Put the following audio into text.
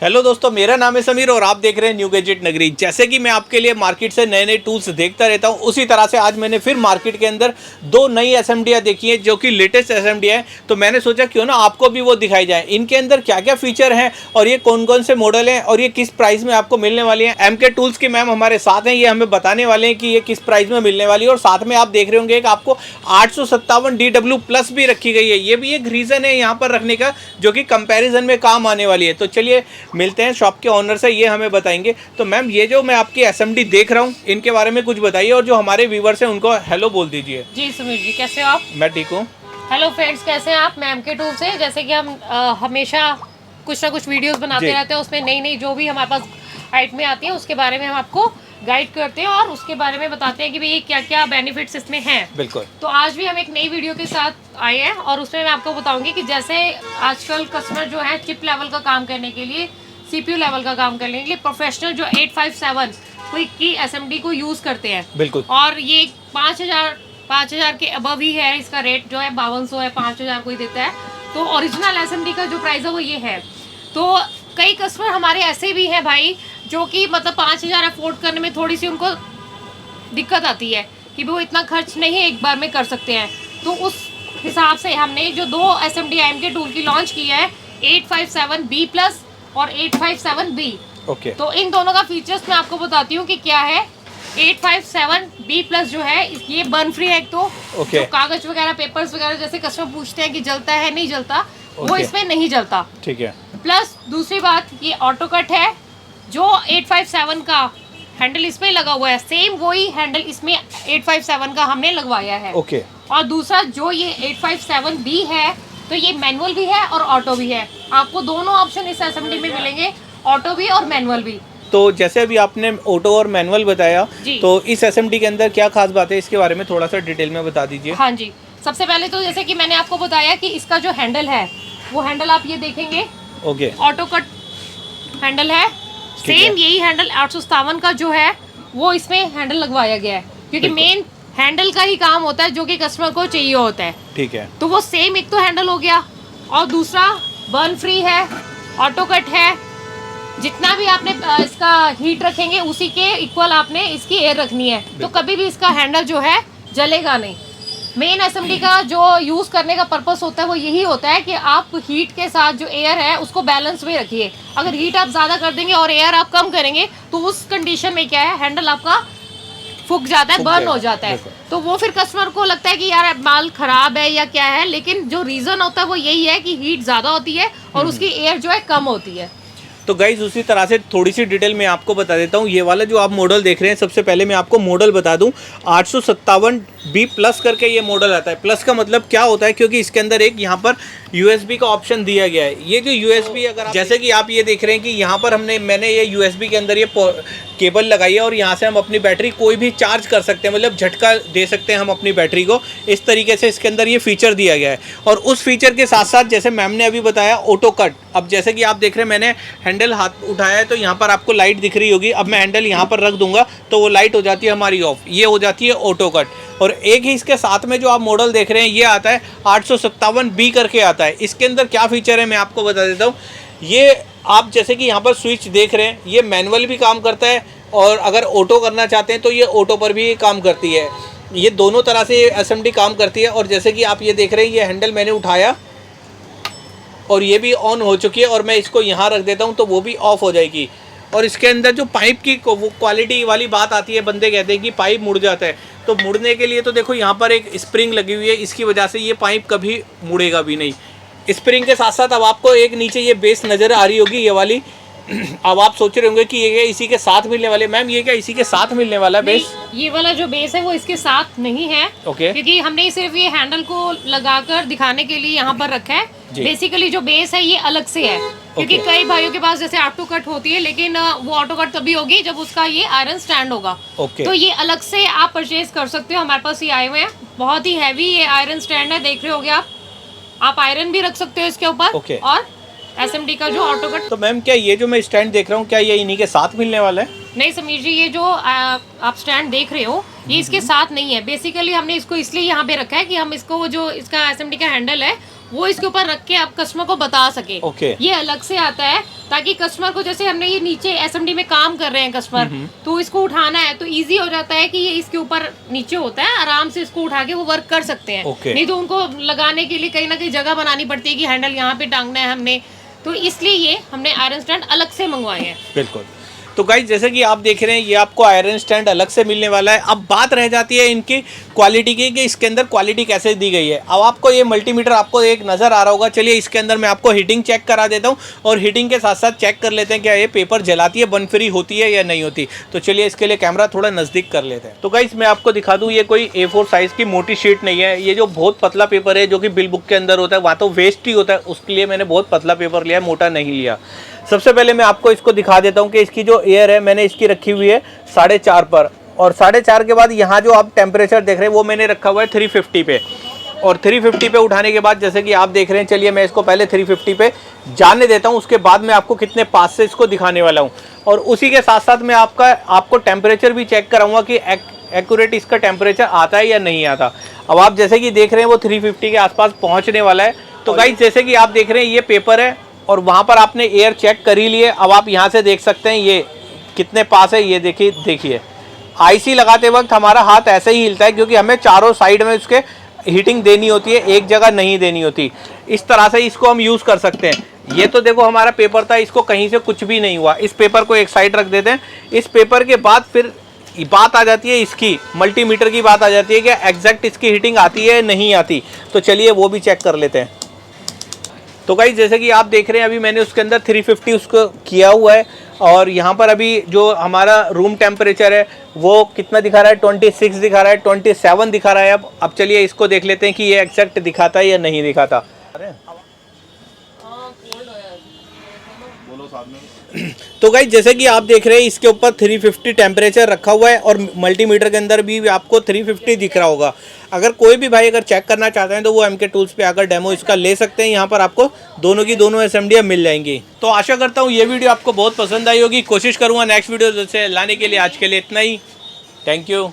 Hello दोस्तों, मेरा नाम है समीर और आप देख रहे हैं न्यू गैजेट नगरी। जैसे कि मैं आपके लिए मार्केट से नए नए टूल्स देखता रहता हूं, उसी तरह से आज मैंने फिर मार्केट के अंदर दो नई एसएमडियां देखी हैं जो कि लेटेस्ट एसएमडी है। तो मैंने सोचा क्यों ना आपको भी वो दिखाई जाए, इनके अंदर क्या क्या फीचर हैं और ये कौन कौन से मॉडल हैं और ये किस प्राइस में आपको मिलने वाली हैं। एमके टूल्स की मैम हमारे साथ हैं, ये हमें बताने वाले हैं कि ये किस प्राइस में मिलने वाली है। और साथ में आप देख रहे होंगे कि आपको 857 DW प्लस भी रखी गई है। ये भी एक रीज़न है यहाँ पर रखने का जो कि कंपैरिजन में काम आने वाली है। तो चलिए मिलते हैं शॉप के ऑनर से, ये हमें बताएंगे। तो मैम, ये जो मैं आपकी एसएमडी देख रहा हूँ इनके बारे में कुछ बताइए और जो हमारे व्यूवर्स हैं उनको हेलो बोल दीजिए। जी समीर जी, कैसे हो आप? मैं ठीक हूँ। हेलो फ्रेंड्स, कैसे हैं आप? मैं एमके टूल से, जैसे कि हम हमेशा कुछ ना कुछ वीडियोस बनाते रहते हैं, उसमें नई नई जो भी हमारे पास आइटमें आती हैं उसके बारे में हम आपको गाइड करते हैं और उसके बारे में बताते हैं कि भाई क्या क्या बेनिफिट्स इसमें हैं। बिल्कुल। तो आज भी हम एक नई वीडियो के साथ आए हैं और उसमें मैं आपको बताऊंगी कि जैसे आजकल कस्टमर जो है चिप लेवल का काम करने के लिए, सीपीयू लेवल का काम करने के लिए प्रोफेशनल जो 857 की एसएमडी को यूज करते हैं। बिल्कुल। और ये 5000 के अबव ही है, इसका रेट जो है 5200 है, 5000 कोई देता है। तो ओरिजिनल एसएमडी का जो प्राइस है वो ये है। तो कई कस्टमर हमारे ऐसे भी हैं भाई जो कि मतलब 5000 अफोर्ड करने में थोड़ी सी उनको दिक्कत आती है कि वो इतना खर्च नहीं एक बार में कर सकते हैं। तो उस हिसाब से हमने जो दो एसएमडी एमके टूल की लॉन्च की है, 857B प्लस और 857B। ओके। तो इन दोनों का फीचर्स मैं आपको बताती हूँ कि क्या है। 857B प्लस जो है ये बर्न फ्री है। एक तो जो कागज वगैरह, पेपर्स वगैरह जैसे कस्टमर पूछते हैं कि जलता है नहीं जलता, वो इसमें नहीं जलता। ठीक है। प्लस दूसरी बात, ये ऑटो कट है। जो 857 का हैंडल इसमें लगा हुआ है, सेम वही हैंडल इसमें 857 का हमने लगवाया है। ओके। और दूसरा जो ये 857B है, तो ये मैनुअल भी है और ऑटो भी है। आपको दोनों ऑप्शन इस एसएमडी में मिलेंगे, ऑटो भी और मैनुअल भी। तो जैसे अभी आपने ऑटो और मैनुअल बताया, तो इस एसएमडी के अंदर क्या खास बात है, इसके बारे में थोड़ा सा डिटेल में बता दीजिए। हाँ जी, सबसे पहले तो जैसे कि मैंने आपको बताया कि इसका जो हैंडल है वो हैंडल आप ये देखेंगे, ओके, ऑटो कट हैंडल है। सेम यही हैंडल 857 का जो है वो इसमें हैंडल लगवाया गया है, क्योंकि मेन हैंडल का ही काम होता है जो कि कस्टमर को चाहिए होता है। ठीक है। तो वो सेम एक तो हैंडल हो गया और दूसरा बर्न फ्री है, ऑटो कट है। जितना भी आपने इसका हीट रखेंगे उसी के इक्वल आपने इसकी एयर रखनी है, तो कभी भी इसका हैंडल जो है जलेगा नहीं। मेन एसएमडी का जो यूज़ करने का पर्पस होता है वो यही होता है कि आप हीट के साथ जो एयर है उसको बैलेंस में रखिए। अगर हीट आप ज़्यादा कर देंगे और एयर आप कम करेंगे तो उस कंडीशन में क्या है, हैंडल आपका फूक जाता है, बर्न हो जाता है। तो वो फिर कस्टमर को लगता है कि यार माल खराब है या क्या है, लेकिन जो रीज़न होता है वो यही है कि हीट ज़्यादा होती है और उसकी एयर जो है कम होती है। तो गाइज उसी तरह से थोड़ी सी डिटेल में आपको बता देता हूँ। ये वाला जो आप मॉडल देख रहे हैं, सबसे पहले मैं आपको मॉडल बता दूँ, 857B प्लस करके ये मॉडल आता है। प्लस का मतलब क्या होता है, क्योंकि इसके अंदर एक यहाँ पर USB का ऑप्शन दिया गया है। ये जो USB, अगर जैसे कि आप ये देख रहे हैं कि यहाँ पर मैंने ये USB के अंदर ये केबल लगाई है और यहाँ से हम अपनी बैटरी कोई भी चार्ज कर सकते हैं, मतलब झटका दे सकते हैं हम अपनी बैटरी को। इस तरीके से इसके अंदर ये फीचर दिया गया है। और उस फीचर के साथ साथ जैसे मैम ने अभी बताया ऑटो कट, अब जैसे कि आप देख रहे हैं मैंने हैंडल हाथ उठाया है तो यहाँ पर आपको लाइट दिख रही होगी। अब मैं हैंडल यहाँ पर रख दूंगा तो वो लाइट हो जाती है हमारी ऑफ, ये हो जाती है ऑटो कट। और एक ही इसके साथ में जो आप मॉडल देख रहे हैं ये आता है 857B करके आता है। इसके अंदर क्या फीचर है मैं आपको बता देता हूँ। ये आप जैसे कि यहाँ पर स्विच देख रहे हैं, ये मैनुअल भी काम करता है और अगर ऑटो करना चाहते हैं तो ये ऑटो पर भी काम करती है। ये दोनों तरह से ये एसएमडी काम करती है। और जैसे कि आप ये देख रहे हैं, ये हैंडल मैंने उठाया और ये भी ऑन हो चुकी है और मैं इसको यहाँ रख देता हूँ तो वो भी ऑफ हो जाएगी। और इसके अंदर जो पाइप की वो क्वालिटी वाली बात आती है, बंदे कहते हैं कि पाइप मुड़ जाता है, तो मुड़ने के लिए तो देखो यहाँ पर एक स्प्रिंग लगी हुई है, इसकी वजह से ये पाइप कभी मुड़ेगा भी नहीं। स्प्रिंग के साथ साथ अब आपको एक नीचे ये बेस नज़र आ रही होगी, ये वाली। अब आप सोच रहे होंगे कि ये इसी के साथ मिलने वाले। मैम, ये क्या इसी के साथ मिलने वाला है बेस? ये वाला जो बेस है वो इसके साथ नहीं है। क्योंकि हमने सिर्फ ये हैंडल को लगाकर दिखाने के लिए यहाँ पर रखा है। बेसिकली जो बेस है ये अलग से है, क्योंकि कई भाइयों के पास जैसे ऑटो कट होती है, लेकिन वो ऑटो कट तभी होगी जब उसका ये आयरन स्टैंड होगा। तो ये अलग से आप परचेज कर सकते हो। हमारे पास ये आए हुए हैं, बहुत ही हैवी ये आयरन स्टैंड है, देख रहे होगे आप आयरन भी रख सकते हो इसके ऊपर। और एसएमडी का जो ऑटो कट। तो मैम, क्या ये जो मैं स्टैंड देख रहा हूँ क्या ये इन्हीं के साथ मिलने वाला है? नहीं समीर जी, ये जो आप स्टैंड देख रहे हो ये इसके साथ नहीं है। बेसिकली हमने इसको इसलिए यहाँ पे रखा है कि हम इसको वो जो इसका एसएमडी का हैंडल है वो इसके ऊपर रख के आप कस्टमर को बता सके। ओके। ये अलग से आता है ताकि कस्टमर को, जैसे हमने ये नीचे एसएमडी में काम कर रहे हैं कस्टमर, तो इसको उठाना है तो इजी हो जाता है कि ये इसके ऊपर नीचे होता है, आराम से इसको उठा के वो वर्क कर सकते हैं। ओके। नहीं तो उनको लगाने के लिए कहीं ना कहीं जगह बनानी पड़ती है कि हैंडल यहाँ पे टांगना है हमने, तो इसलिए ये हमने आयरन स्टैंड अलग से मंगवाए हैं। बिल्कुल। तो गाइस जैसे कि आप देख रहे हैं ये आपको आयरन स्टैंड अलग से मिलने वाला है। अब बात रह जाती है इनकी क्वालिटी की कि इसके अंदर क्वालिटी कैसे दी गई है। अब आपको ये मल्टीमीटर आपको एक नज़र आ रहा होगा। चलिए इसके अंदर मैं आपको हीटिंग चेक करा देता हूँ और हीटिंग के साथ साथ चेक कर लेते हैं क्या ये पेपर जलाती है, बर्न फ्री होती है या नहीं होती। तो चलिए इसके लिए कैमरा थोड़ा नज़दीक कर लेते हैं। तो गाइस मैं आपको दिखा दूँ, ये कोई A4 साइज़ की मोटी शीट नहीं है। ये जो बहुत पतला पेपर है जो कि बिल बुक के अंदर होता है, वहाँ तो वेस्ट ही होता है, उसके लिए मैंने बहुत पतला पेपर लिया है, मोटा नहीं लिया। सबसे पहले मैं आपको इसको दिखा देता हूँ कि इसकी जो एयर है मैंने इसकी रखी हुई है 4.5 पर, और 4.5 के बाद यहाँ जो आप टेम्परेचर देख रहे हैं वो मैंने रखा हुआ है 350 पे। और 350 पे उठाने के बाद जैसे कि आप देख रहे हैं, चलिए मैं इसको पहले 350 पे जाने देता हूँ, उसके बाद मैं आपको कितने पास से इसको दिखाने वाला हूँ। और उसी के साथ साथ मैं आपको टेम्परेचर भी चेक कराऊंगा कि एक्यूरेट इसका टेम्परेचर आता है या नहीं आता। अब आप जैसे कि देख रहे हैं वो 350 के आसपास पहुँचने वाला है। तो गाइस जैसे कि आप देख रहे हैं ये पेपर है और वहाँ पर आपने एयर चेक कर ही लिए। अब आप यहाँ से देख सकते हैं ये कितने पास है। ये देखिए आईसी लगाते वक्त हमारा हाथ ऐसे ही हिलता है क्योंकि हमें चारों साइड में उसके हीटिंग देनी होती है, एक जगह नहीं देनी होती। इस तरह से इसको हम यूज़ कर सकते हैं। ये तो देखो हमारा पेपर था, इसको कहीं से कुछ भी नहीं हुआ। इस पेपर को एक साइड रख देते हैं। इस पेपर के बाद फिर बात आ जाती है इसकी मल्टीमीटर की बात आ जाती है कि एग्जैक्ट इसकी हीटिंग आती है नहीं आती। तो चलिए वो भी चेक कर लेते हैं। तो गाइस जैसे कि आप देख रहे हैं अभी मैंने उसके अंदर 350 उसको किया हुआ है और यहाँ पर अभी जो हमारा रूम टेम्परेचर है वो कितना दिखा रहा है, 26 दिखा रहा है, 27 दिखा रहा है। अब चलिए इसको देख लेते हैं कि ये एग्जैक्ट दिखाता है या नहीं दिखाता। तो गाइस जैसे कि आप देख रहे हैं इसके ऊपर 350 टेम्परेचर रखा हुआ है और मल्टीमीटर के अंदर भी आपको 350 दिख रहा होगा। अगर कोई भी भाई अगर चेक करना चाहते हैं तो वो MK टूल्स पे आकर डेमो इसका ले सकते हैं। यहाँ पर आपको दोनों की दोनों एसएमडियाँ मिल जाएंगी। तो आशा करता हूँ ये वीडियो आपको बहुत पसंद आई होगी। कोशिश करूँगा नेक्स्ट वीडियो से लाने के लिए। आज के लिए इतना ही। Thank you.